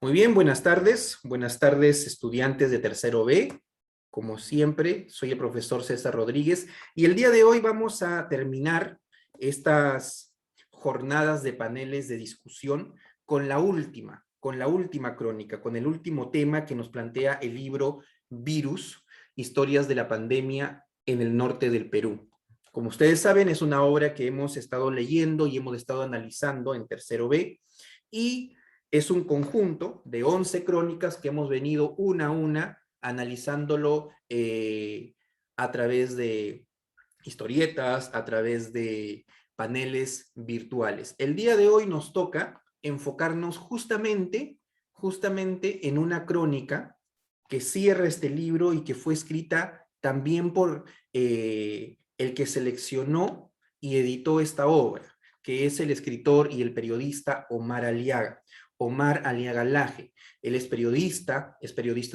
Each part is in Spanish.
Muy bien, buenas tardes estudiantes de tercero B. Como siempre, soy el profesor César Rodríguez y el día de hoy vamos a terminar estas jornadas de paneles de discusión con la última crónica, con el último tema que nos plantea el libro Virus, Historias de la Pandemia en el Norte del Perú. Como ustedes saben, es una obra que hemos estado leyendo y hemos estado analizando en tercero B y es un conjunto de 11 crónicas que hemos venido una a una analizándolo a través de historietas, a través de paneles virtuales. El día de hoy nos toca enfocarnos justamente en una crónica que cierra este libro y que fue escrita también por el que seleccionó y editó esta obra, que es el escritor y el periodista Omar Aliaga. Omar Aliaga Laje. Él es periodista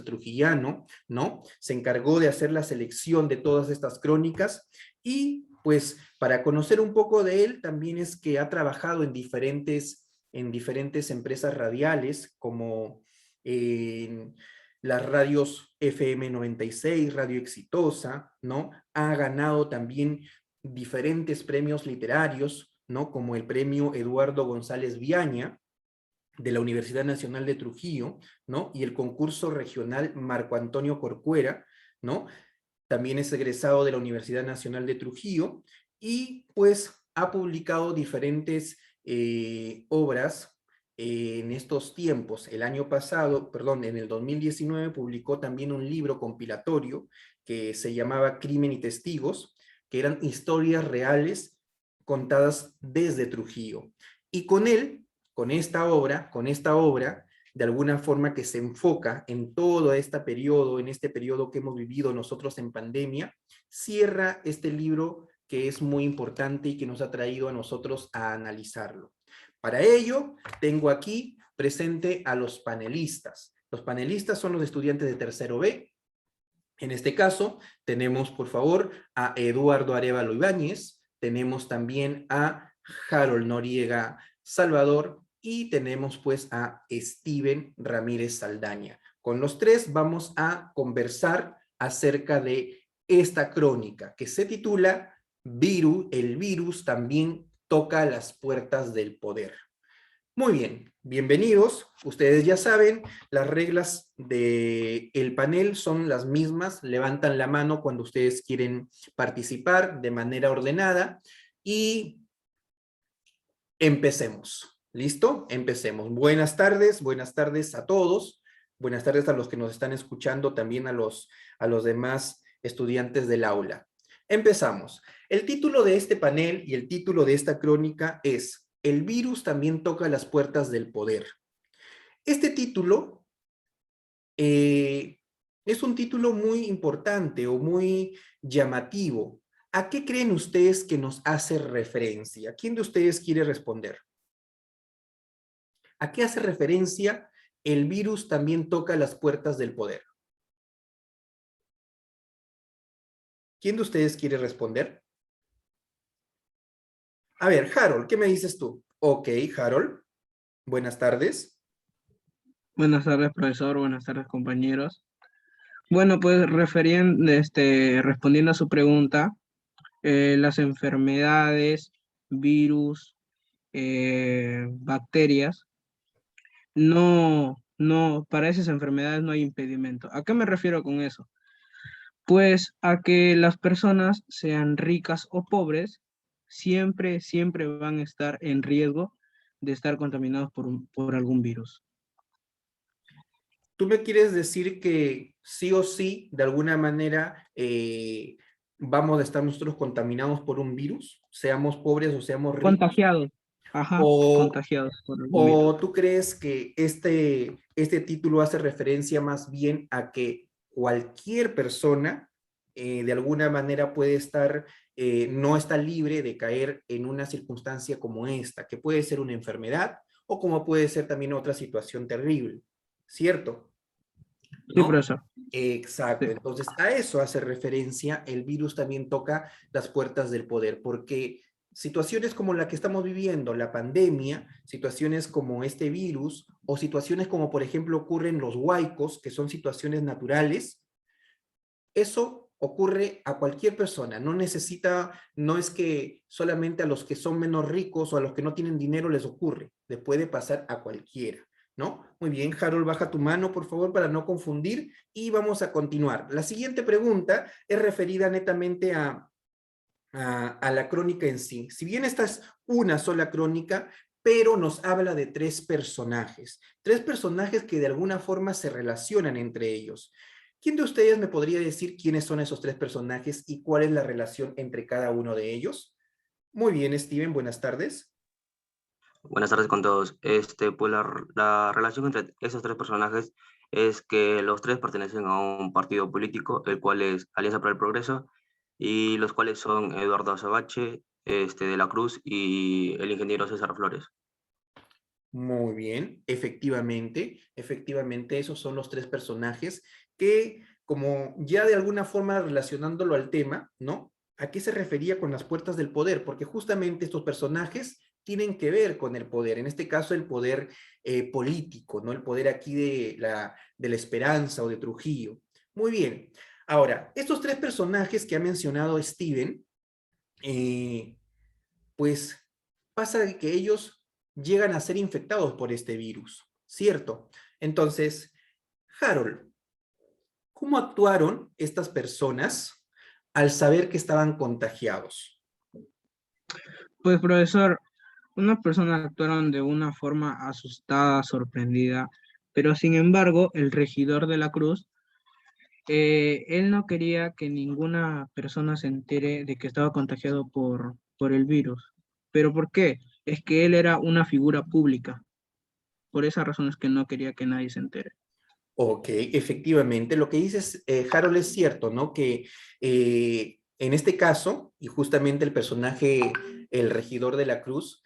trujillano, ¿no? Se encargó de hacer la selección de todas estas crónicas y pues para conocer un poco de él también es que ha trabajado en diferentes empresas radiales como en las radios FM 96, Radio Exitosa, ¿no? Ha ganado también diferentes premios literarios, ¿no? Como el premio Eduardo González Viaña, de la Universidad Nacional de Trujillo, ¿no? Y el concurso regional Marco Antonio Corcuera, ¿no? También es egresado de la Universidad Nacional de Trujillo y pues ha publicado diferentes obras en estos tiempos. El año pasado, perdón, en el 2019 publicó también un libro compilatorio que se llamaba Crimen y Testigos, que eran historias reales contadas desde Trujillo. Y con él, con esta obra, de alguna forma que se enfoca en todo este periodo que hemos vivido nosotros en pandemia, cierra este libro que es muy importante y que nos ha traído a nosotros a analizarlo. Para ello, tengo aquí presente a los panelistas. Los panelistas son los estudiantes de tercero B. En este caso, tenemos, por favor, a Eduardo Arévalo Ibáñez, tenemos también a Harold Noriega Salvador y tenemos pues a Steven Ramírez Saldaña. Con los tres vamos a conversar acerca de esta crónica que se titula El virus también toca las puertas del poder. Muy bien, bienvenidos. Ustedes ya saben, las reglas del panel son las mismas. Levantan la mano cuando ustedes quieren participar de manera ordenada y empecemos. ¿Listo? Empecemos. Buenas tardes a todos. Buenas tardes a los que nos están escuchando, también a los demás estudiantes del aula. Empezamos. El título de este panel y el título de esta crónica es El virus también toca las puertas del poder. Este título es un título muy importante o muy llamativo. ¿A qué creen ustedes que nos hace referencia? ¿Quién de ustedes quiere responder? ¿A qué hace referencia el virus también toca las puertas del poder? ¿Quién de ustedes quiere responder? A ver, Harold, ¿qué me dices tú? Ok, Harold, buenas tardes. Buenas tardes, profesor. Buenas tardes, compañeros. Bueno, pues respondiendo a su pregunta, las enfermedades, virus, bacterias, para esas enfermedades no hay impedimento. ¿A qué me refiero con eso? Pues a que las personas, sean ricas o pobres, siempre van a estar en riesgo de estar contaminados por algún virus. ¿Tú me quieres decir que sí o sí, de alguna manera, vamos a estar nosotros contaminados por un virus, seamos pobres o seamos ricos? Contagiados, ajá, ¿O, contagiados por algún virus. o tú crees que este título hace referencia más bien a que cualquier persona de alguna manera puede estar, no está libre de caer en una circunstancia como esta, que puede ser una enfermedad o como puede ser también otra situación terrible, ¿cierto? Sí, ¿No? profesor. Sí. Exacto, entonces a eso hace referencia, el virus también toca las puertas del poder, porque situaciones como la que estamos viviendo, la pandemia, situaciones como este virus, o situaciones como por ejemplo ocurren los huaicos, que son situaciones naturales, eso ocurre a cualquier persona, no necesita, no es que solamente a los que son menos ricos o a los que no tienen dinero les ocurre, le puede pasar a cualquiera, ¿no? Muy bien, Harold, baja tu mano, por favor, para no confundir, y vamos a continuar. La siguiente pregunta es referida netamente a la crónica en sí. Si bien esta es una sola crónica, pero nos habla de tres personajes que de alguna forma se relacionan entre ellos. ¿Quién de ustedes me podría decir quiénes son esos tres personajes y cuál es la relación entre cada uno de ellos? Muy bien, Steven, buenas tardes. Buenas tardes con todos. Pues la relación entre esos tres personajes es que los tres pertenecen a un partido político, el cual es Alianza para el Progreso, y los cuales son Eduardo Azabache, de la Cruz y el ingeniero César Flores. Muy bien, efectivamente, esos son los tres personajes que, como ya de alguna forma relacionándolo al tema, ¿no? ¿A qué se refería con las puertas del poder? Porque justamente estos personajes tienen que ver con el poder, en este caso el poder político, ¿no? El poder aquí de la Esperanza o de Trujillo. Muy bien. Ahora, estos tres personajes que ha mencionado Steven, eh, pues pasa de que ellos llegan a ser infectados por este virus, ¿cierto? Entonces, Harold, ¿cómo actuaron estas personas al saber que estaban contagiados? Pues profesor, unas personas actuaron de una forma asustada, sorprendida, pero sin embargo, el regidor de la Cruz, él no quería que ninguna persona se entere de que estaba contagiado por el virus. ¿Pero por qué? Es que él era una figura pública. Por esa razón es que no quería que nadie se entere. Ok, efectivamente, lo que dices, Harold, es cierto, ¿no? Que en este caso, y justamente el personaje, el regidor de la Cruz,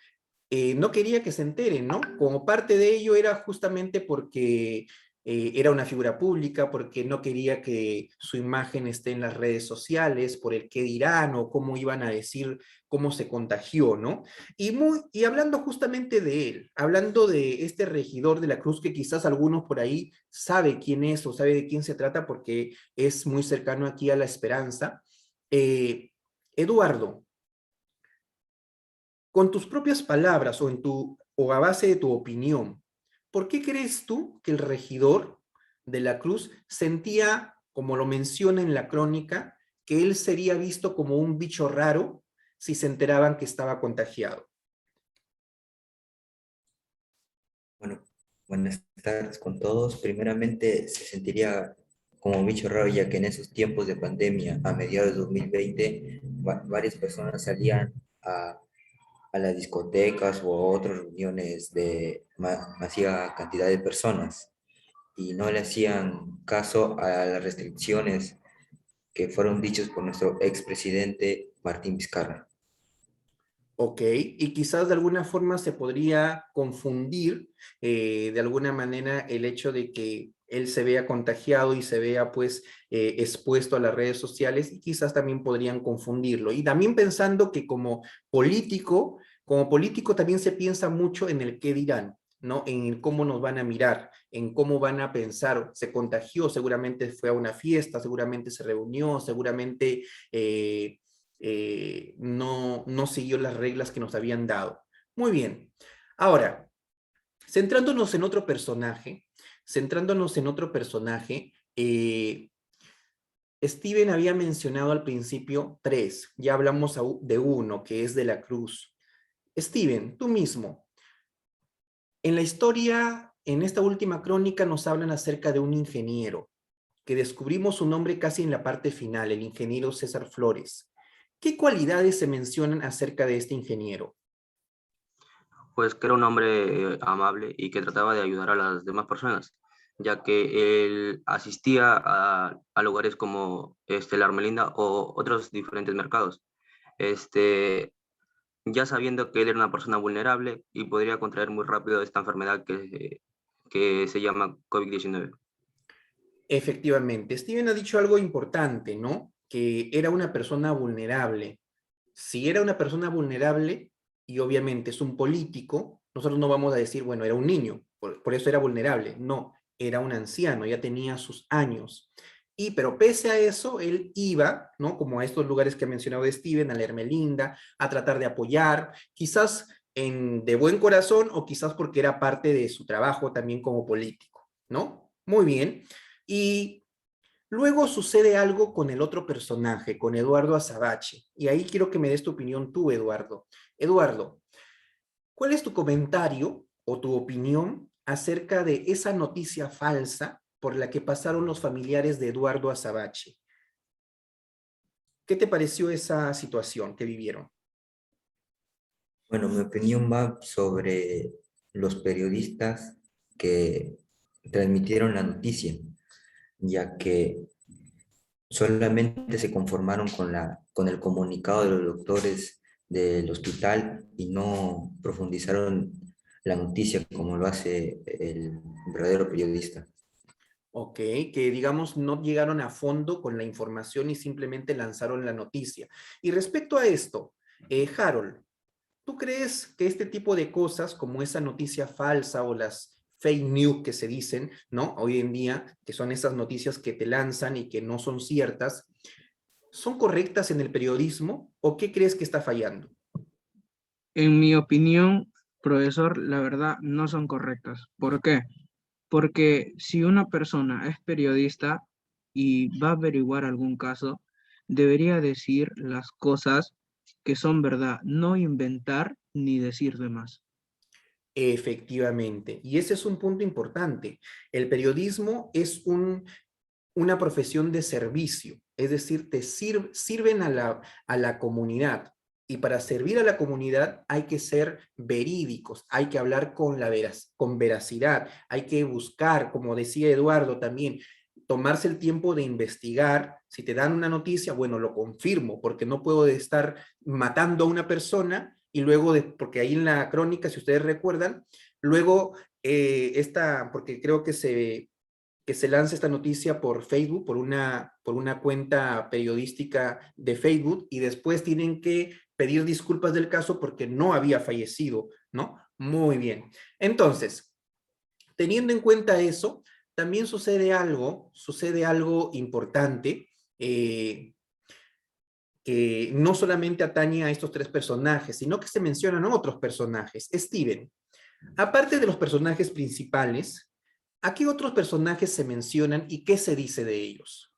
no quería que se enteren, ¿no? Como parte de ello era justamente porque era una figura pública, porque no quería que su imagen esté en las redes sociales, por el qué dirán o cómo iban a decir cómo se contagió, ¿no? Y hablando justamente de él, hablando de este regidor de la Cruz, que quizás algunos por ahí sabe quién es o sabe de quién se trata porque es muy cercano aquí a la Esperanza. eh, Eduardo, con tus propias palabras o a base de tu opinión, ¿por qué crees tú que el regidor de la Cruz sentía, como lo menciona en la crónica, que él sería visto como un bicho raro si se enteraban que estaba contagiado? Bueno, buenas tardes con todos. Primeramente, se sentiría como bicho raro, ya que en esos tiempos de pandemia, a mediados de 2020, varias personas salían a las discotecas o a otras reuniones de masiva cantidad de personas y no le hacían caso a las restricciones que fueron dichas por nuestro expresidente Martín Vizcarra. Ok, y quizás de alguna forma se podría confundir de alguna manera el hecho de que él se vea contagiado y se vea pues expuesto a las redes sociales y quizás también podrían confundirlo. Y también pensando que como político también se piensa mucho en el qué dirán, ¿no? En el cómo nos van a mirar, en cómo van a pensar, se contagió, seguramente fue a una fiesta, seguramente se reunió, seguramente no siguió las reglas que nos habían dado. Muy bien. Ahora, centrándonos en otro personaje, centrándonos en otro personaje, Steven había mencionado al principio tres, ya hablamos de uno, que es de la Cruz. Steven, tú mismo, en la historia, en esta última crónica nos hablan acerca de un ingeniero, que descubrimos su nombre casi en la parte final, el ingeniero César Flores. ¿Qué cualidades se mencionan acerca de este ingeniero? Pues que era un hombre amable y que trataba de ayudar a las demás personas, ya que él asistía a lugares como la Armelinda o otros diferentes mercados. Este, ya sabiendo que él era una persona vulnerable y podría contraer muy rápido esta enfermedad que se llama COVID-19. Efectivamente, Steven ha dicho algo importante, ¿no? Que era una persona vulnerable. Si era una persona vulnerable y obviamente es un político, nosotros no vamos a decir, bueno, era un niño, por eso era vulnerable. No, era un anciano, ya tenía sus años. Pero pese a eso, él iba, ¿no? Como a estos lugares que ha mencionado Steven, a la Ermelinda, a tratar de apoyar, quizás de buen corazón o quizás porque era parte de su trabajo también como político, ¿no? Muy bien. Y luego sucede algo con el otro personaje, con Eduardo Azabache. Y ahí quiero que me des tu opinión tú, Eduardo. Eduardo, ¿cuál es tu comentario o tu opinión acerca de esa noticia falsa por la que pasaron los familiares de Eduardo Azabache? ¿Qué te pareció esa situación que vivieron? Bueno, mi opinión va sobre los periodistas que transmitieron la noticia, ya que solamente se conformaron con el comunicado de los doctores del hospital y no profundizaron la noticia como lo hace el verdadero periodista. Ok, que digamos no llegaron a fondo con la información y simplemente lanzaron la noticia. Y respecto a esto, Harold, ¿tú crees que este tipo de cosas, como esa noticia falsa o las fake news que se dicen, ¿no? Hoy en día, que son esas noticias que te lanzan y que no son ciertas, ¿son correctas en el periodismo o qué crees que está fallando? En mi opinión, profesor, la verdad no son correctas. ¿Por qué? Porque si una persona es periodista y va a averiguar algún caso, debería decir las cosas que son verdad, no inventar ni decir de más. Efectivamente, y ese es un punto importante. El periodismo es una profesión de servicio, es decir, sirven a la comunidad. Y para servir a la comunidad hay que ser verídicos, hay que hablar con veracidad, hay que buscar, como decía Eduardo también, tomarse el tiempo de investigar. Si te dan una noticia, bueno, lo confirmo, porque no puedo estar matando a una persona y luego, porque ahí en la crónica, si ustedes recuerdan, luego porque creo que se lanza esta noticia por Facebook, por una cuenta periodística de Facebook, y después tienen que pedir disculpas del caso porque no había fallecido, ¿no? Muy bien. Entonces, teniendo en cuenta eso, también sucede algo importante, que no solamente atañe a estos tres personajes, sino que se mencionan otros personajes. Steven, aparte de los personajes principales, ¿a qué otros personajes se mencionan y qué se dice de ellos?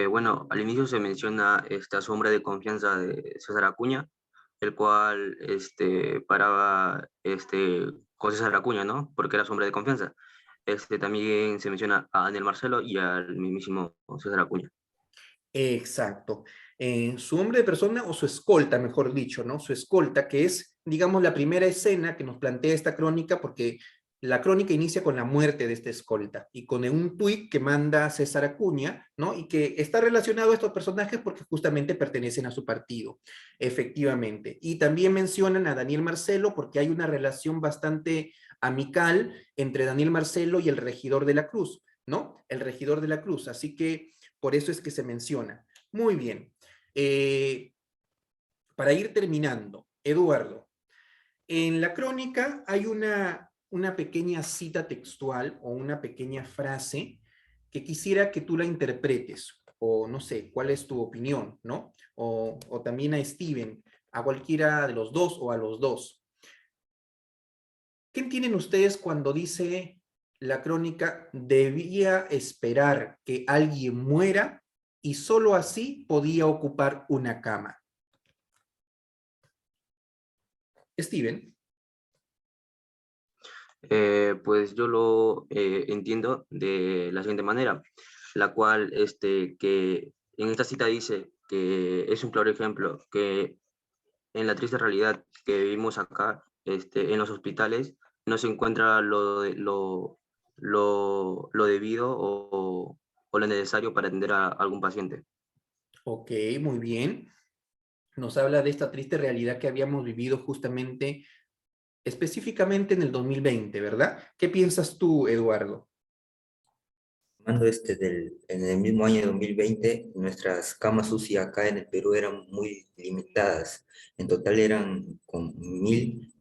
Bueno, al inicio se menciona esta sombra de confianza de César Acuña, el cual paraba con César Acuña, ¿no? Porque era su hombre de confianza. También se menciona a Daniel Marcelo y al mismísimo César Acuña. Exacto. Su hombre de persona o su escolta, mejor dicho, ¿no? Su escolta, que es, digamos, la primera escena que nos plantea esta crónica, porque la crónica inicia con la muerte de esta escolta y con un tuit que manda César Acuña, ¿no? Y que está relacionado a estos personajes porque justamente pertenecen a su partido, efectivamente. Y también mencionan a Daniel Marcelo porque hay una relación bastante amical entre Daniel Marcelo y el regidor de la Cruz, ¿no? El regidor de la Cruz. Así que por eso es que se menciona. Muy bien. Eh, para ir terminando, Eduardo, en la crónica hay una pequeña cita textual o una pequeña frase que quisiera que tú la interpretes, o no sé, cuál es tu opinión, ¿no? O también a Steven, a cualquiera de los dos o a los dos. ¿Qué entienden ustedes cuando dice la crónica debía esperar que alguien muera y solo así podía ocupar una cama? Steven. Pues yo lo entiendo de la siguiente manera, la cual que en esta cita dice que es un claro ejemplo que en la triste realidad que vivimos acá en los hospitales no se encuentra lo debido o lo necesario para atender a algún paciente. Ok, muy bien. Nos habla de esta triste realidad que habíamos vivido justamente, específicamente en el 2020, ¿verdad? ¿Qué piensas tú, Eduardo? Tomando en el mismo año 2020, nuestras camas UCI acá en el Perú eran muy limitadas. En total eran con 1000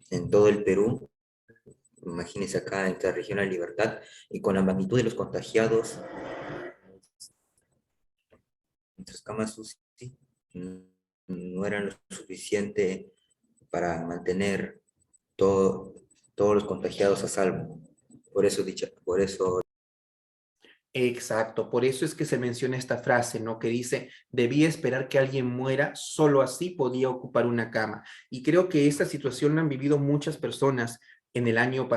en todo el Perú. Imagínense acá en la región de La Libertad, y con la magnitud de los contagiados, nuestras camas UCI no eran lo suficiente para mantener todo, todos los contagiados a salvo. Por eso Exacto, por eso es que se menciona esta frase, ¿no? Que dice, debía esperar que alguien muera, solo así podía ocupar una cama. Y creo que esta situación la han vivido muchas personas en el año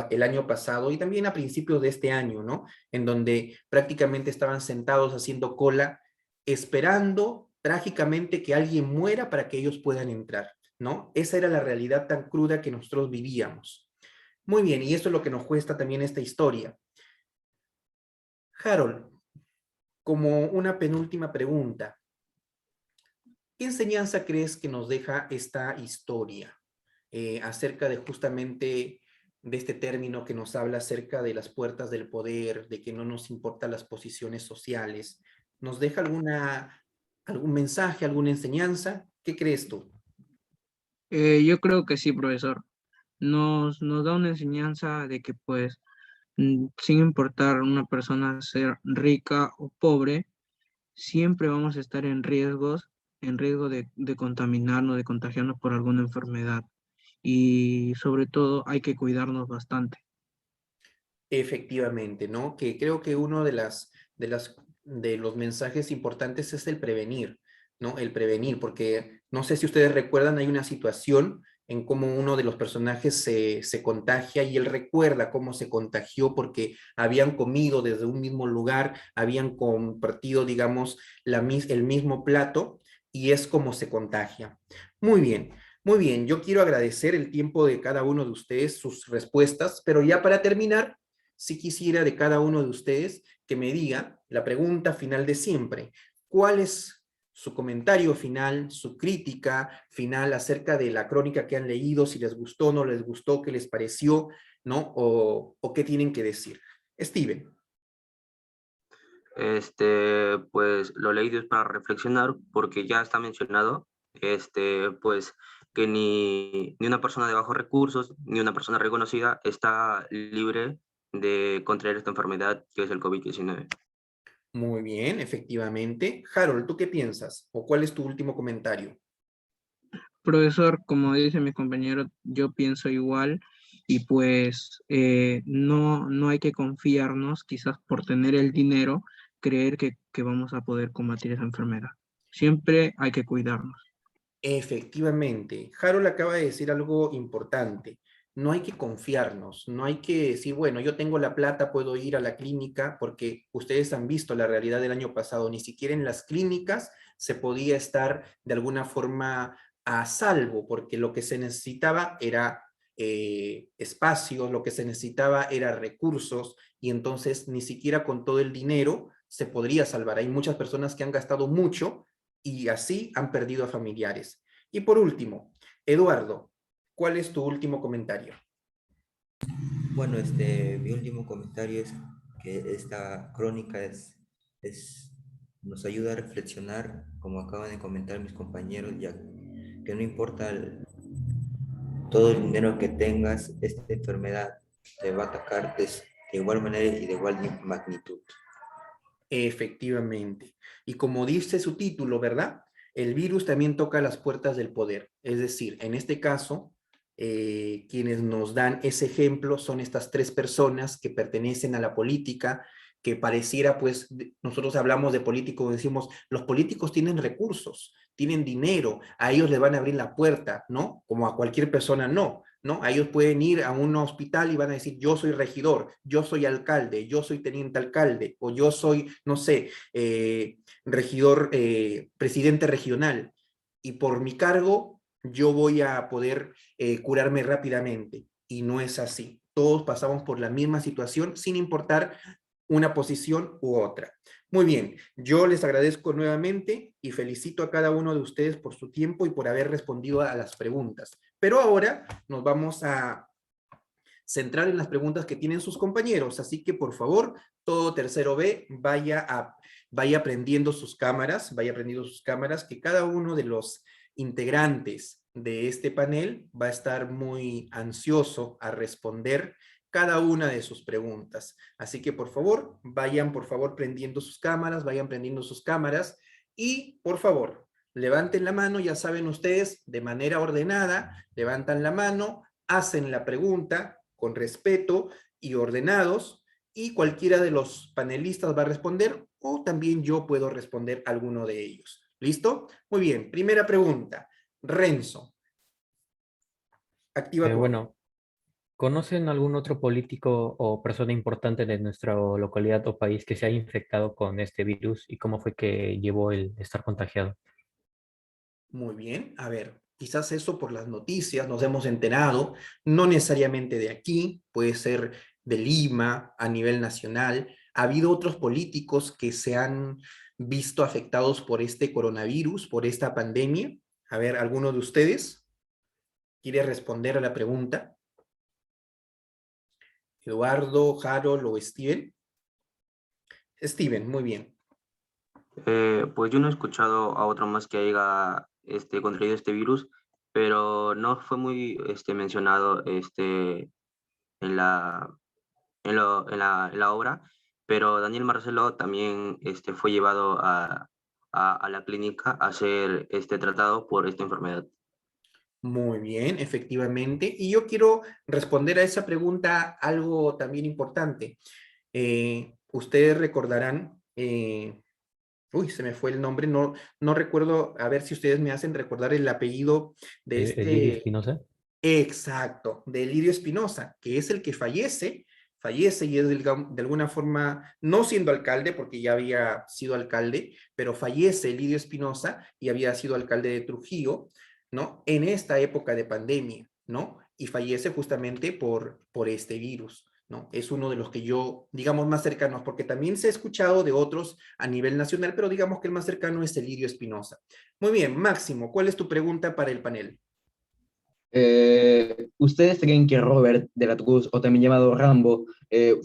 pasado y también a principios de este año, ¿no? En donde prácticamente estaban sentados haciendo cola, esperando trágicamente que alguien muera para que ellos puedan entrar, ¿no? Esa era la realidad tan cruda que nosotros vivíamos. Muy bien, y eso es lo que nos cuesta también esta historia. Harold, como una penúltima pregunta, ¿qué enseñanza crees que nos deja esta historia acerca de justamente de este término que nos habla acerca de las puertas del poder, de que no nos importan las posiciones sociales? ¿Nos deja algún mensaje, alguna enseñanza? ¿Qué crees tú? Yo creo que sí, profesor. Nos da una enseñanza de que pues sin importar una persona ser rica o pobre, siempre vamos a estar en riesgo de contaminarnos, de contagiarnos por alguna enfermedad. Y sobre todo hay que cuidarnos bastante. Efectivamente, ¿no? Que creo que uno de los mensajes importantes es el prevenir, ¿no? El prevenir, porque no sé si ustedes recuerdan, hay una situación en cómo uno de los personajes se contagia y él recuerda cómo se contagió porque habían comido desde un mismo lugar, habían compartido, digamos, el mismo plato y es como se contagia. Muy bien. Muy bien, yo quiero agradecer el tiempo de cada uno de ustedes, sus respuestas, pero ya para terminar, si quisiera de cada uno de ustedes que me diga la pregunta final de siempre. ¿Cuál es su comentario final, su crítica final acerca de la crónica que han leído, si les gustó, no les gustó, qué les pareció, ¿no? O qué tienen que decir? Steven. Pues lo leído es para reflexionar porque ya está mencionado, pues que ni una persona de bajos recursos ni una persona reconocida está libre de contraer esta enfermedad que es el COVID-19. Muy bien, efectivamente. Harold, ¿tú qué piensas? ¿O cuál es tu último comentario? Profesor, como dice mi compañero, yo pienso igual y pues no hay que confiarnos, quizás por tener el dinero, creer que vamos a poder combatir esa enfermedad. Siempre hay que cuidarnos. Efectivamente, Harold acaba de decir algo importante. No hay que confiarnos, no hay que decir, bueno, yo tengo la plata, puedo ir a la clínica, porque ustedes han visto la realidad del año pasado, ni siquiera en las clínicas se podía estar de alguna forma a salvo, porque lo que se necesitaba era espacios, lo que se necesitaba era recursos, y entonces ni siquiera con todo el dinero se podría salvar. Hay muchas personas que han gastado mucho y así han perdido a familiares. Y por último, Eduardo, ¿cuál es tu último comentario? bueno, mi último comentario es que esta crónica nos ayuda a reflexionar, como acaban de comentar mis compañeros, ya que no importa todo el dinero que tengas, esta enfermedad te va a atacar de igual manera y de igual magnitud. Efectivamente. Y como dice su título, ¿verdad? El virus también toca las puertas del poder. Es decir, en este caso, quienes nos dan ese ejemplo son estas tres personas que pertenecen a la política, que pareciera, pues, nosotros hablamos de políticos, decimos, los políticos tienen recursos, tienen dinero, a ellos le van a abrir la puerta, ¿no? Como a cualquier persona no. ¿No? A ellos pueden ir a un hospital y van a decir, yo soy regidor, yo soy alcalde, yo soy teniente alcalde, o yo soy, no sé, regidor, presidente regional, y por mi cargo yo voy a poder curarme rápidamente. Y no es así. Todos pasamos por la misma situación sin importar una posición u otra. Muy bien, yo les agradezco nuevamente y felicito a cada uno de ustedes por su tiempo y por haber respondido a las preguntas. Pero ahora nos vamos a centrar en las preguntas que tienen sus compañeros. Así que, por favor, todo tercero B vaya prendiendo sus cámaras, que cada uno de los integrantes de este panel va a estar muy ansioso a responder cada una de sus preguntas. Así que, por favor, vayan, prendiendo sus cámaras, y, por favor, levanten la mano, ya saben ustedes, de manera ordenada, levantan la mano, hacen la pregunta con respeto y ordenados, y cualquiera de los panelistas va a responder, o también yo puedo responder alguno de ellos. ¿Listo? Muy bien, primera pregunta. Renzo, activa tu... Bueno, ¿conocen algún otro político o persona importante de nuestra localidad o país que se haya infectado con este virus y cómo fue que llevó el estar contagiado? Muy bien, a ver, quizás eso por las noticias nos hemos enterado, no necesariamente de aquí, puede ser de Lima, a nivel nacional. Ha habido otros políticos que se han visto afectados por este coronavirus, por esta pandemia. A ver, ¿alguno de ustedes quiere responder a la pregunta? Eduardo, Harold o Steven. Steven, muy bien. Pues yo no he escuchado a otro más que haya contraído este virus, pero no fue muy mencionado en la obra, pero Daniel Marcelo también fue llevado a la clínica a ser tratado por esta enfermedad. Muy bien, efectivamente. Y yo quiero responder a esa pregunta algo también importante. Ustedes recordarán, uy, se me fue el nombre, no recuerdo, a ver si ustedes me hacen recordar el apellido de ¿Elirio este, Espinosa? exacto, de Lirio Espinosa, que es el que fallece y es de alguna forma, no siendo alcalde, porque ya había sido alcalde, pero fallece Lirio Espinosa y había sido alcalde de Trujillo, ¿no? En esta época de pandemia, ¿no? Y fallece justamente por este virus, ¿no? Es uno de los que yo, digamos, más cercanos, porque también se ha escuchado de otros a nivel nacional, pero digamos que el más cercano es el Lirio Espinosa. Muy bien, Máximo, ¿cuál es tu pregunta para el panel? ¿Ustedes creen que Robert de la Cruz, o también llamado Rambo,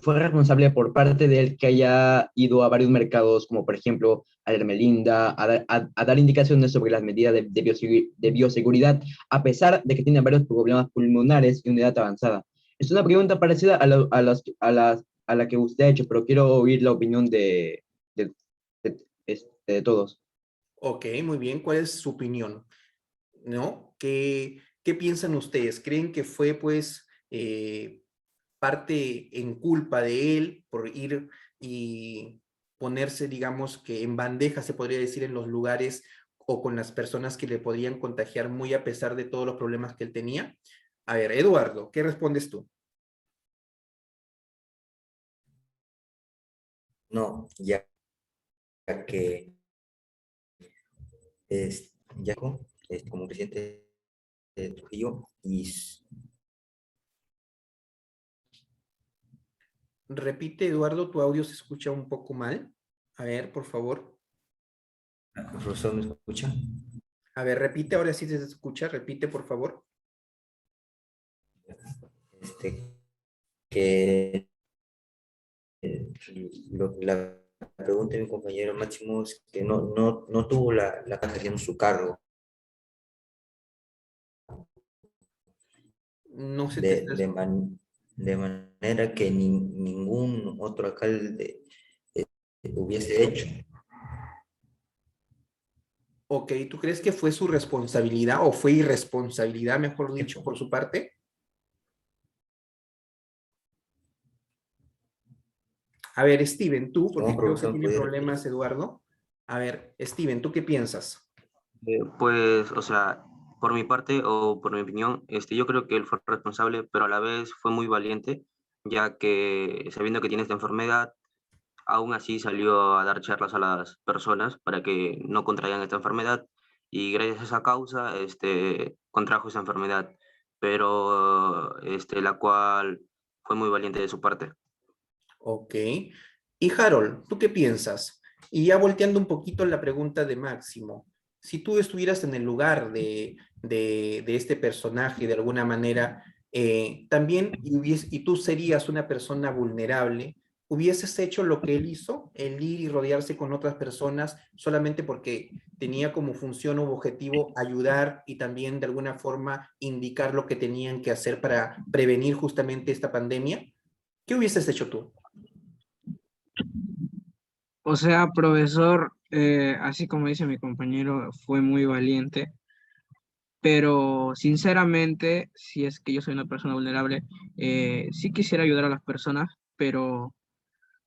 fue responsable por parte de él que haya ido a varios mercados, como por ejemplo a Hermelinda, a dar indicaciones sobre las medidas de bioseguridad, a pesar de que tiene varios problemas pulmonares y una edad avanzada? Es una pregunta parecida a la que usted ha hecho, pero quiero oír la opinión de todos. Ok, muy bien. ¿Cuál es su opinión? ¿No? ¿Qué piensan ustedes? ¿Creen que fue, pues, parte en culpa de él por ir y ponerse, digamos, que en bandeja, se podría decir, en los lugares o con las personas que le podrían contagiar muy a pesar de todos los problemas que él tenía? A ver, Eduardo, ¿qué respondes tú? No, ya que es Yaco, como presidente de Trujillo, y Repite, Eduardo, tu audio se escucha un poco mal. A ver, por favor. profesor, ¿me escucha? A ver, repite, ahora sí se escucha. Repite, por favor. Este, que la pregunta de mi compañero Máximo es que no tuvo la caja en su cargo No se te está... de manera que ningún otro alcalde hubiese hecho. Ok, ¿tú crees que fue su responsabilidad o fue irresponsabilidad, mejor dicho, por su parte? A ver, Steven, tú, porque No, creo que profesor, tiene puede problemas Eduardo. A ver, Steven, ¿tú qué piensas? Pues, o sea, por mi parte o por mi opinión, yo creo que él fue responsable, pero a la vez fue muy valiente, ya que sabiendo que tiene esta enfermedad, aún así salió a dar charlas a las personas para que no contraigan esta enfermedad y gracias a esa causa, contrajo esa enfermedad, pero la cual fue muy valiente de su parte. Ok. Y Harold, ¿tú qué piensas? Y ya volteando un poquito la pregunta de Máximo, si tú estuvieras en el lugar de este personaje de alguna manera, También, y tú serías una persona vulnerable, ¿hubieses hecho lo que él hizo? El ir y rodearse con otras personas solamente porque tenía como función u objetivo ayudar y también de alguna forma indicar lo que tenían que hacer para prevenir justamente esta pandemia. ¿Qué hubieses hecho tú? O sea, profesor, así como dice mi compañero, fue muy valiente, pero sinceramente, si es que yo soy una persona vulnerable, sí quisiera ayudar a las personas, pero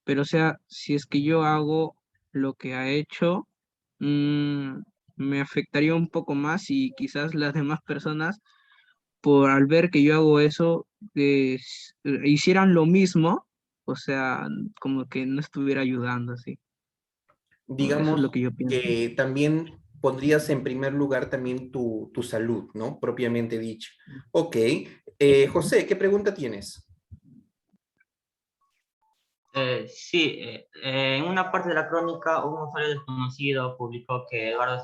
o sea, si es que yo hago lo que ha hecho, mm, me afectaría un poco más y quizás las demás personas, por al ver que yo hago eso, hicieran lo mismo, o sea, como que no estuviera ayudando, así. Eso es lo Digamos que yo pienso. que también pondrías en primer lugar también tu salud, ¿no? Propiamente dicho. Ok. José, ¿qué pregunta tienes? Sí, en una parte de la crónica, un usuario desconocido publicó que Eduardo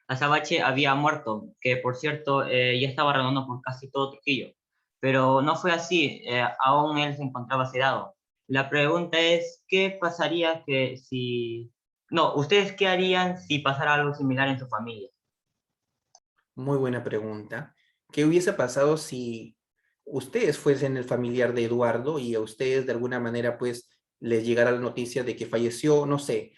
Azabache había muerto, que por cierto ya estaba rondando por casi todo Trujillo, pero no fue así, aún él se encontraba sedado. La pregunta es, ¿qué pasaría que si... No, ¿ustedes qué harían si pasara algo similar en su familia? Muy buena pregunta. ¿Qué hubiese pasado si ustedes fuesen el familiar de Eduardo y a ustedes de alguna manera pues les llegara la noticia de que falleció, no sé,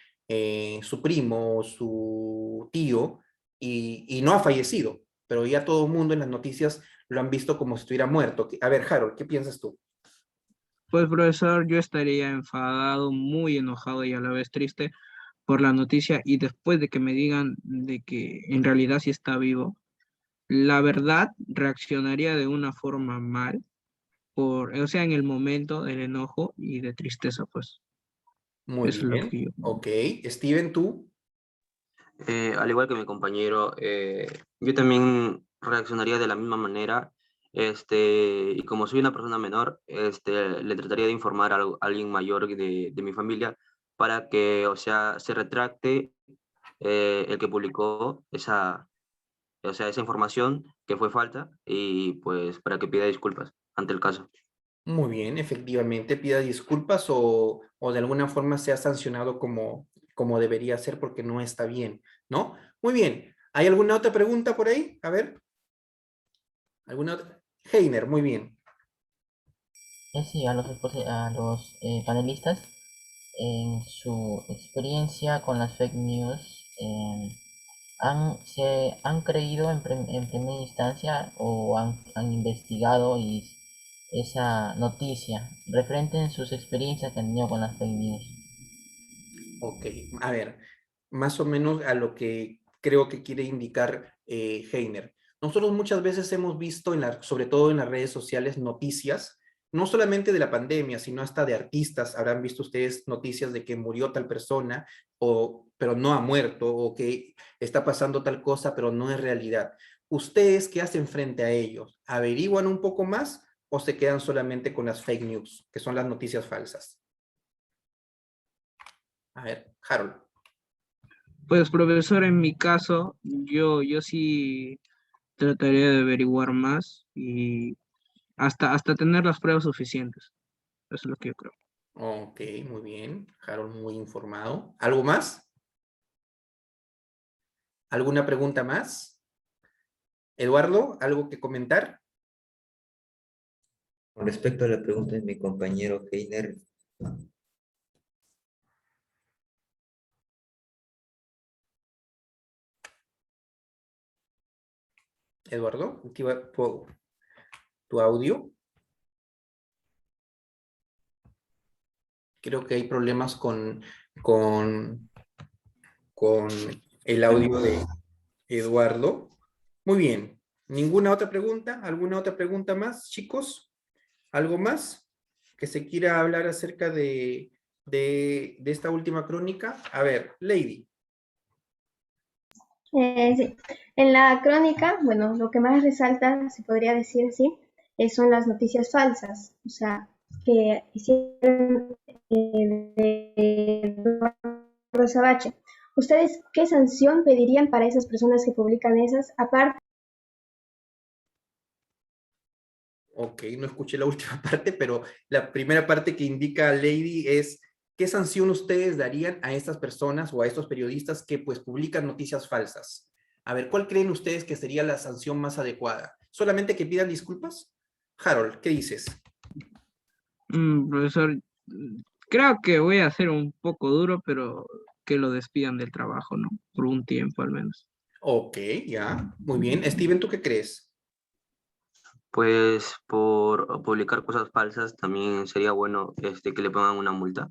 su primo o su tío y no ha fallecido, pero ya todo el mundo en las noticias lo han visto como si estuviera muerto? A ver, Harold, ¿qué piensas tú? Pues profesor, yo estaría enfadado, muy enojado y a la vez triste por la noticia y después de que me digan de que en realidad sí está vivo, la verdad reaccionaría de una forma mal, o sea, en el momento del enojo y de tristeza, pues Muy eso es lo bien, que yo. ok. Steven, ¿tú? Al igual que mi compañero, yo también reaccionaría de la misma manera, y como soy una persona menor, le trataría de informar a alguien mayor de mi familia para que, o sea, se retracte el que publicó esa información que fue falta y pues para que pida disculpas ante el caso. Muy bien, efectivamente, pida disculpas o de alguna forma sea sancionado como debería ser porque no está bien, ¿no? Muy bien. ¿Hay alguna otra pregunta por ahí? A ver, ¿alguna otra? Heiner, muy bien. Sí, a los panelistas, en su experiencia con las fake news, se han creído en primera instancia o han investigado esa noticia referente en sus experiencias que han tenido con las fake news. Ok, a ver, más o menos a lo que creo que quiere indicar Heiner. Nosotros muchas veces hemos visto, sobre todo en las redes sociales, noticias, no solamente de la pandemia, sino hasta de artistas. Habrán visto ustedes noticias de que murió tal persona, pero no ha muerto, o que está pasando tal cosa, pero no es realidad. ¿Ustedes qué hacen frente a ellos? ¿Averiguan un poco más o se quedan solamente con las fake news, que son las noticias falsas? A ver, Harold. Pues profesor, en mi caso, yo sí trataría de averiguar más y hasta tener las pruebas suficientes. Eso es lo que yo creo. Ok, muy bien. Harold muy informado. ¿Algo más? ¿Alguna pregunta más? Eduardo, ¿algo que comentar? Con respecto a la pregunta de mi compañero Heiner, Eduardo, activa tu audio. Creo que hay problemas con, con el audio de Eduardo. Muy bien. ¿Ninguna otra pregunta? ¿Alguna otra pregunta más, chicos? ¿Algo más que se quiera hablar acerca de esta última crónica? A ver, Lady. Sí. En la crónica, bueno, lo que más resalta, se podría decir así, son las noticias falsas, o sea, que hicieron de Rosa Bache. ¿Ustedes qué sanción pedirían para esas personas que publican esas, aparte Ok, no escuché la última parte, pero la primera parte que indica Lady es ¿qué sanción ustedes darían a estas personas o a estos periodistas que pues publican noticias falsas? A ver, ¿cuál creen ustedes que sería la sanción más adecuada? ¿Solamente que pidan disculpas? Harold, ¿qué dices? Profesor, creo que voy a ser un poco duro, pero que lo despidan del trabajo, ¿no? Por un tiempo al menos. Ok, ya, muy bien. Steven, ¿tú qué crees? Pues por publicar cosas falsas también sería bueno que le pongan una multa.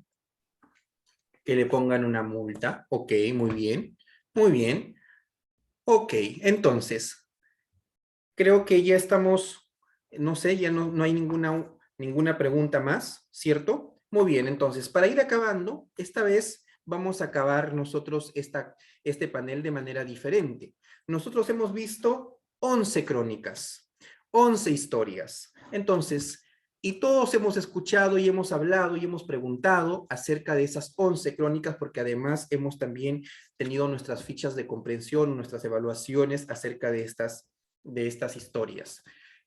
Que le pongan una multa. Ok, muy bien, muy bien. Ok, entonces, creo que ya estamos, no sé, ya no hay ninguna pregunta más, ¿cierto? Muy bien, entonces, para ir acabando, esta vez vamos a acabar nosotros este panel de manera diferente. Nosotros hemos visto 11 crónicas, 11 historias. Entonces, y todos hemos escuchado y hemos hablado y hemos preguntado acerca de esas 11 crónicas, porque además hemos también tenido nuestras fichas de comprensión, nuestras evaluaciones acerca de estas historias.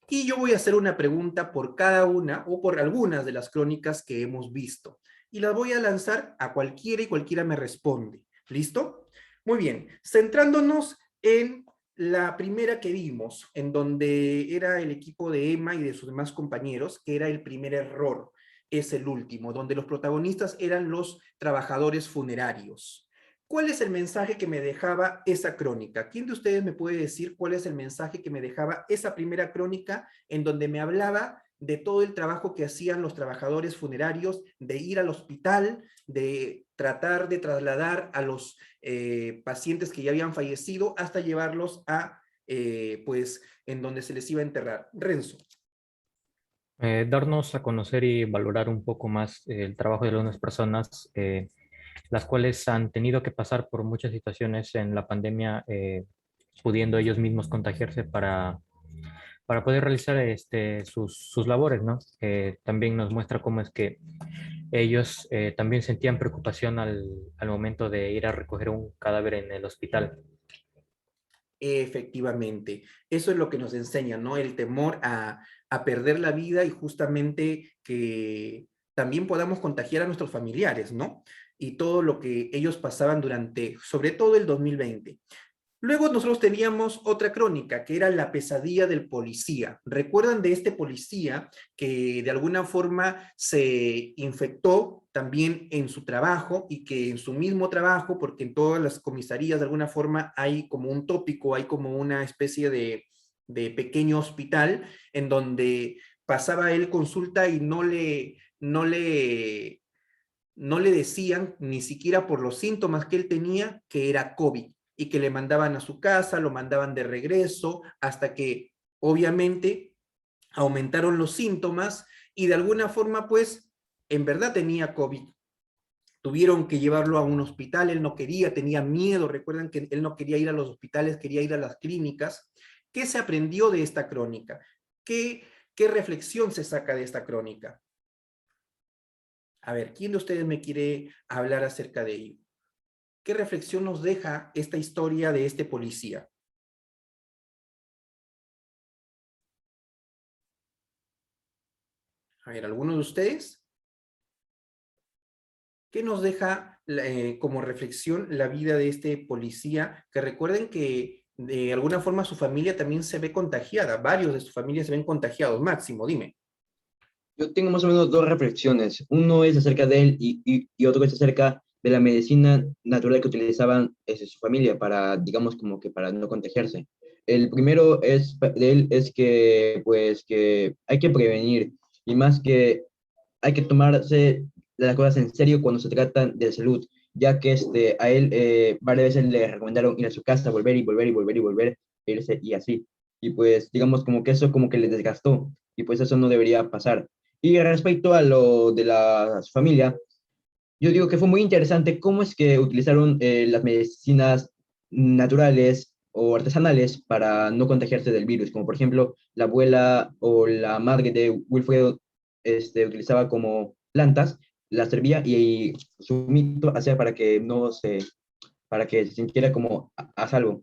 Y yo voy a hacer una pregunta por cada una o por algunas de las crónicas que hemos visto. Y las voy a lanzar a cualquiera y cualquiera me responde. ¿Listo? Muy bien. Centrándonos en la primera que vimos, en donde era el equipo de Emma y de sus demás compañeros, que era el primer error, es el último, donde los protagonistas eran los trabajadores funerarios. ¿Cuál es el mensaje que me dejaba esa crónica? ¿Quién de ustedes me puede decir cuál es el mensaje que me dejaba esa primera crónica en donde me hablaba de todo el trabajo que hacían los trabajadores funerarios, de ir al hospital, de tratar de trasladar a los pacientes que ya habían fallecido hasta llevarlos a, pues, en donde se les iba a enterrar? Renzo. Darnos a conocer y valorar un poco más el trabajo de algunas personas, las cuales han tenido que pasar por muchas situaciones en la pandemia, pudiendo ellos mismos contagiarse para poder realizar sus labores, ¿no? También nos muestra cómo es que ellos también sentían preocupación al momento de ir a recoger un cadáver en el hospital. Efectivamente, eso es lo que nos enseña, ¿no? El temor a perder la vida y justamente que también podamos contagiar a nuestros familiares, ¿no? Y todo lo que ellos pasaban durante, sobre todo el 2020. Luego nosotros teníamos otra crónica, que era la pesadilla del policía. ¿Recuerdan de este policía que de alguna forma se infectó también en su trabajo y que en su mismo trabajo, porque en todas las comisarías de alguna forma hay como un tópico, hay como una especie de pequeño hospital en donde pasaba él consulta y no le decían ni siquiera por los síntomas que él tenía que era COVID y que le mandaban a su casa, lo mandaban de regreso, hasta que obviamente aumentaron los síntomas y de alguna forma pues en verdad tenía COVID. Tuvieron que llevarlo a un hospital, él no quería, tenía miedo, recuerdan que él no quería ir a los hospitales, quería ir a las clínicas. ¿Qué se aprendió de esta crónica? ¿Qué reflexión se saca de esta crónica? A ver, ¿quién de ustedes me quiere hablar acerca de ello? ¿Qué reflexión nos deja esta historia de este policía? A ver, ¿alguno de ustedes? ¿Qué nos deja como reflexión la vida de este policía? Que recuerden que de alguna forma su familia también se ve contagiada, varios de su familia se ven contagiados. Máximo, dime. Yo tengo más o menos dos reflexiones. Uno es acerca de él y otro es acerca de la medicina natural que utilizaban su familia para, digamos, como que para no contagiarse. El primero de él es que, pues, que hay que prevenir y más que hay que tomarse las cosas en serio cuando se tratan de salud, ya que a él varias veces le recomendaron ir a su casa, volver y volver y volver y volver, irse y así. Y pues digamos como que eso como que le desgastó y pues eso no debería pasar. Y respecto a lo de la familia, yo digo que fue muy interesante cómo es que utilizaron las medicinas naturales o artesanales para no contagiarse del virus, como por ejemplo la abuela o la madre de Wilfredo utilizaba como plantas, las servía y su mito hacía para que no se, para que se sintiera como a salvo.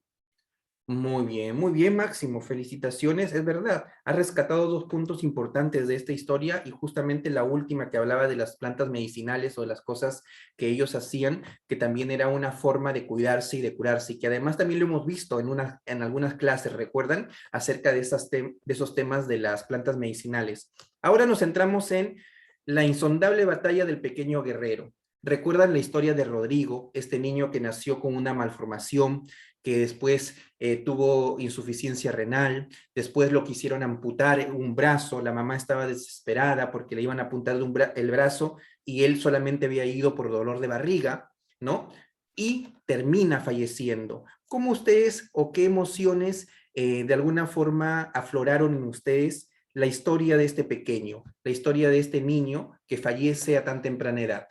muy bien, Máximo, felicitaciones, es verdad, ha rescatado dos puntos importantes de esta historia y justamente la última que hablaba de las plantas medicinales o de las cosas que ellos hacían, que también era una forma de cuidarse y de curarse, y que además también lo hemos visto en algunas clases, ¿recuerdan? Acerca de, de esos temas de las plantas medicinales. Ahora nos centramos en la insondable batalla del pequeño guerrero. ¿Recuerdan la historia de Rodrigo, este niño que nació con una malformación, que después tuvo insuficiencia renal, después lo quisieron amputar un brazo, la mamá estaba desesperada porque le iban a apuntar el brazo y él solamente había ido por dolor de barriga, ¿no? Y termina falleciendo. ¿Cómo ustedes o qué emociones de alguna forma afloraron en ustedes la historia de este pequeño, la historia de este niño que fallece a tan temprana edad?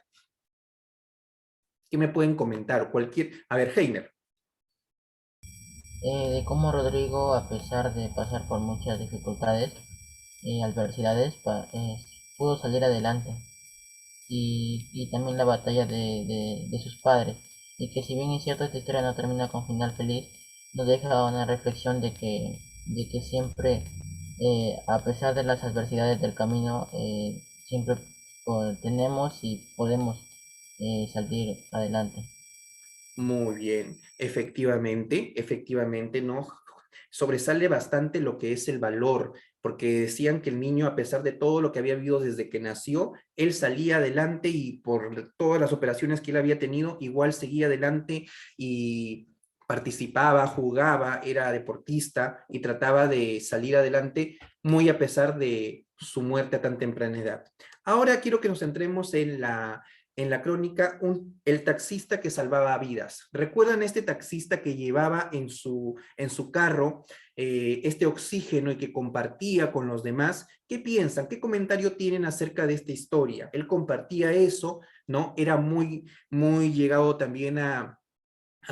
¿Qué me pueden comentar? A ver, Heiner. De cómo Rodrigo, a pesar de pasar por muchas dificultades y adversidades, pudo salir adelante. Y también la batalla de sus padres. Y que si bien es cierto esta historia no termina con final feliz, nos deja una reflexión de que siempre, a pesar de las adversidades del camino, siempre tenemos y podemos salir adelante. Muy bien, efectivamente, ¿no? Sobresale bastante lo que es el valor, porque decían que el niño, a pesar de todo lo que había vivido desde que nació, él salía adelante y por todas las operaciones que él había tenido, igual seguía adelante y participaba, jugaba, era deportista y trataba de salir adelante muy a pesar de su muerte a tan temprana edad. Ahora quiero que nos centremos en la crónica el taxista que salvaba vidas. ¿Recuerdan este taxista que llevaba en su carro este oxígeno y que compartía con los demás? ¿Qué piensan? ¿Qué comentario tienen acerca de esta historia? Él compartía eso, ¿no? Era muy llegado también a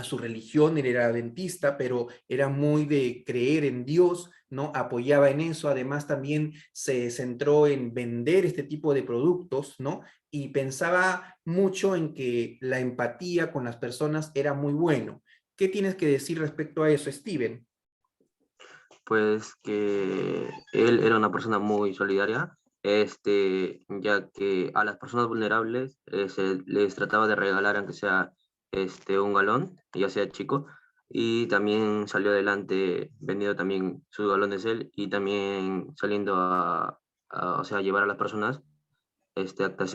su religión, él era adventista, pero era muy de creer en Dios, ¿no? Apoyaba en eso, además también se centró en vender este tipo de productos, ¿no? Y pensaba mucho en que la empatía con las personas era muy bueno. ¿Qué tienes que decir respecto a eso, Steven? Pues que él era una persona muy solidaria, ya que a las personas vulnerables se les trataba de regalar, aunque sea un galón, ya sea chico, y también salió adelante vendiendo también sus galones él y también saliendo o sea, llevar a las personas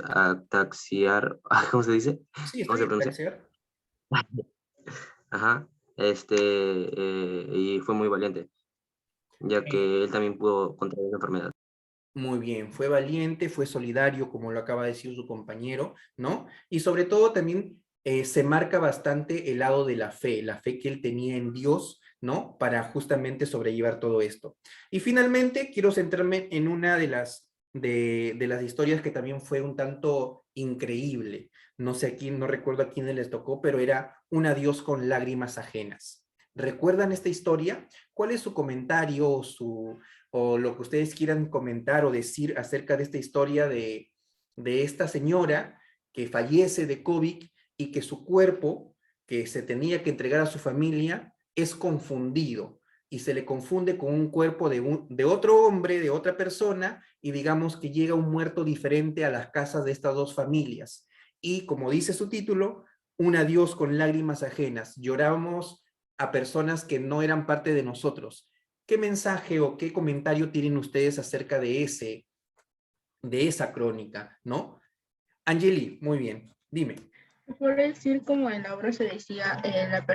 a taxiar, ¿cómo se dice? Sí, está ¿Cómo se bien, pronuncia? taxear. Ajá, y fue muy valiente, ya que él también pudo contraer la enfermedad. Muy bien, fue valiente, fue solidario, como lo acaba de decir su compañero, ¿no? Y sobre todo también se marca bastante el lado de la fe que él tenía en Dios, ¿no? Para justamente sobrellevar todo esto. Y finalmente quiero centrarme en una de las historias que también fue un tanto increíble. No sé a quién, no recuerdo a quién les tocó, pero era un adiós con lágrimas ajenas. ¿Recuerdan esta historia? ¿Cuál es su comentario o lo que ustedes quieran comentar o decir acerca de esta historia de esta señora que fallece de COVID y que su cuerpo, que se tenía que entregar a su familia, es confundido y se le confunde con un cuerpo de otro hombre, de otra persona, y digamos que llega un muerto diferente a las casas de estas dos familias. Y como dice su título, un adiós con lágrimas ajenas. Lloramos a personas que no eran parte de nosotros. ¿Qué mensaje o qué comentario tienen ustedes acerca de esa crónica, ¿no? Angeli, muy bien, dime. Por decir, como en la obra se decía, las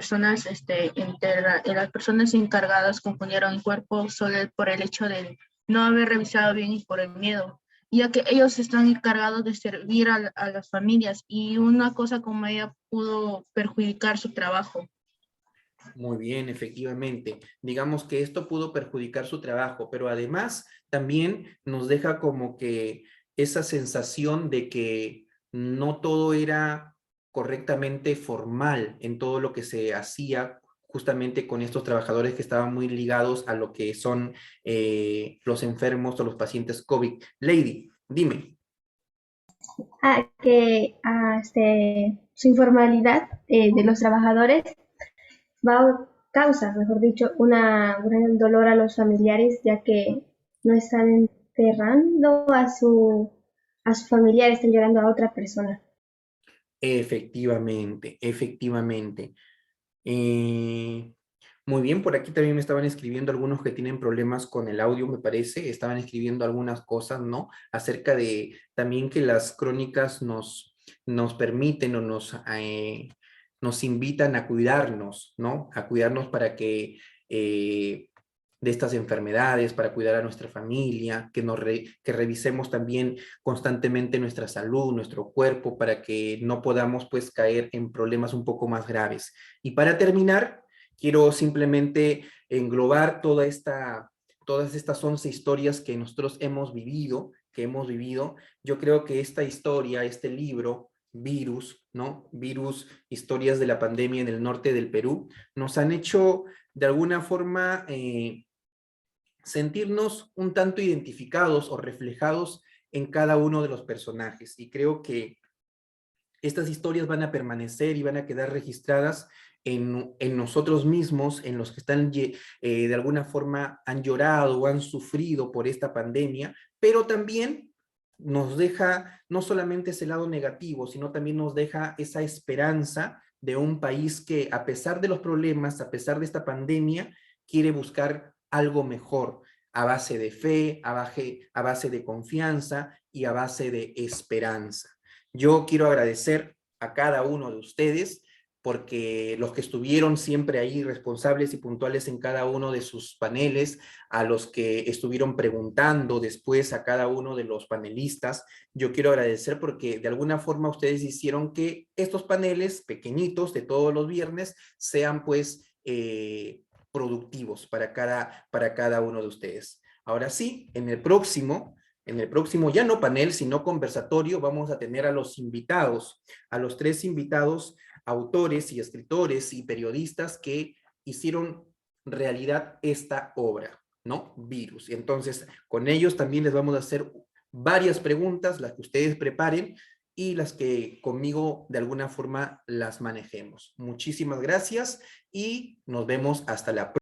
personas encargadas confundieron el cuerpo solo por el hecho de no haber revisado bien y por el miedo, ya que ellos están encargados de servir a las familias y una cosa como ella pudo perjudicar su trabajo. Muy bien, efectivamente. Digamos que esto pudo perjudicar su trabajo, pero además también nos deja como que esa sensación de que no todo era correctamente formal en todo lo que se hacía justamente con estos trabajadores que estaban muy ligados a lo que son los enfermos o los pacientes COVID. Lady, dime. Su informalidad de los trabajadores va causa, mejor dicho, un gran dolor a los familiares, ya que no están enterrando a su familiar, están llorando a otra persona. Efectivamente, efectivamente. Muy bien, por aquí también me estaban escribiendo algunos que tienen problemas con el audio, me parece. Estaban escribiendo algunas cosas, ¿no? Acerca de también que las crónicas nos permiten o nos invitan a cuidarnos, ¿no? A cuidarnos para que de estas enfermedades, para cuidar a nuestra familia, que revisemos también constantemente nuestra salud, nuestro cuerpo, para que no podamos pues caer en problemas un poco más graves. Y para terminar, quiero simplemente englobar todas estas 11 historias que nosotros hemos vivido, Yo creo que esta historia, este libro, Virus, ¿no? Virus, historias de la pandemia en el norte del Perú, nos han hecho de alguna forma sentirnos un tanto identificados o reflejados en cada uno de los personajes. Y creo que estas historias van a permanecer y van a quedar registradas en nosotros mismos, en los que están de alguna forma han llorado o han sufrido por esta pandemia, pero también nos deja no solamente ese lado negativo, sino también nos deja esa esperanza de un país que, a pesar de los problemas, a pesar de esta pandemia, quiere buscar algo mejor, a base de fe, a base de confianza y a base de esperanza. Yo quiero agradecer a cada uno de ustedes, porque los que estuvieron siempre ahí responsables y puntuales en cada uno de sus paneles, a los que estuvieron preguntando después a cada uno de los panelistas, yo quiero agradecer porque de alguna forma ustedes hicieron que estos paneles pequeñitos de todos los viernes sean pues productivos para cada uno de ustedes. Ahora sí, en el próximo ya no panel, sino conversatorio, vamos a tener a los invitados, a los 3 invitados, autores y escritores y periodistas que hicieron realidad esta obra, ¿no? Virus. Y entonces, con ellos también les vamos a hacer varias preguntas, las que ustedes preparen y las que conmigo de alguna forma las manejemos. Muchísimas gracias y nos vemos hasta la próxima.